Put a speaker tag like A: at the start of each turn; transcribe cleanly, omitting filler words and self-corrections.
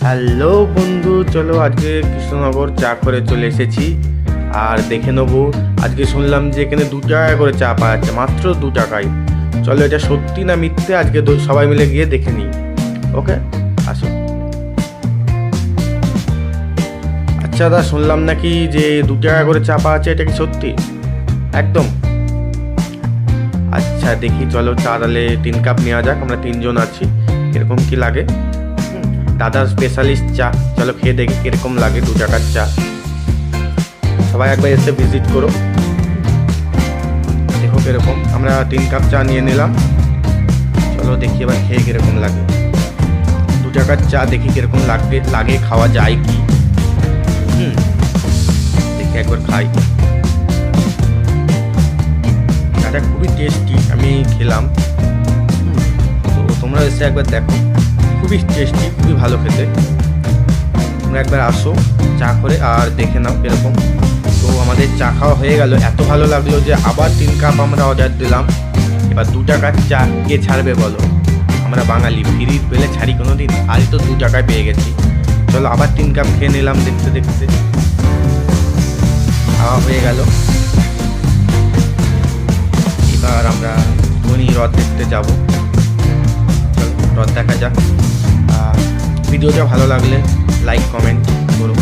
A: Hello বন্ধু, চলো আজকে কৃষ্ণনগর চা করে চলে এসেছি। আর দেখে নেবো, আজকে শুনলাম যে এখানে 2 টাকা করে চা পাওয়া যাচ্ছে, মাত্র 2 টাকায়। চলো এটা সত্যি না মিথ্যে আজকে সবাই মিলে গিয়ে দেখে নিই। ওকে, আসো। আচ্ছা দা, শুনলাম নাকি যে 2 টাকা করে চা পাওয়া যাচ্ছে, এটা কি সত্যি? একদম। আচ্ছা দেখি, চলো চা তাহলে 3 কাপ নেওয়া যাক, আমরা 3জন আছি। কিরকম কি লাগে? দাদার স্পেশালিস্ট চা, চলো খেয়ে দেখি কিরকম লাগে 2 টাকার চা। সবাই একবার এসে ভিজিট করো, দেখো কিরকম। আমরা 3 কাপ চা নিয়ে নিলাম, চলো দেখি এবার খেয়ে কিরকম লাগে 2 টাকার চা। দেখি কিরকম লাগে খাওয়া যায় কি। দেখি একবার খাই। চাটা খুবই টেস্টি, আমি খেলাম। তো তোমরা এসে একবার দেখো, খুবই টেস্টি, খুবই ভালো খেতে। তোমরা একবার আসো চা করে আর দেখে নাও কিরকম। তো আমাদের চা খাওয়া হয়ে গেল, এত ভালো লাগলো যে আবার 3 কাপ আমরা অর্ডার দিলাম। এবার 2 টাকার চা কে ছাড়বে বলো? আমরা বাঙালি, ফ্রির পেলে ছাড়ি কোনো দিন? আজই তো 2 টাকায় পেয়ে গেছি। চলো আবার 3 কাপ খেয়ে নিলাম দেখতে দেখতে। খাওয়া হয়ে গেল, এবার আমরা ধনী হ্রদ দেখতে যাবো। চলো হ্রদ দেখা যাক। ভিডিওটা ভালো লাগলে লাইক কমেন্ট করো।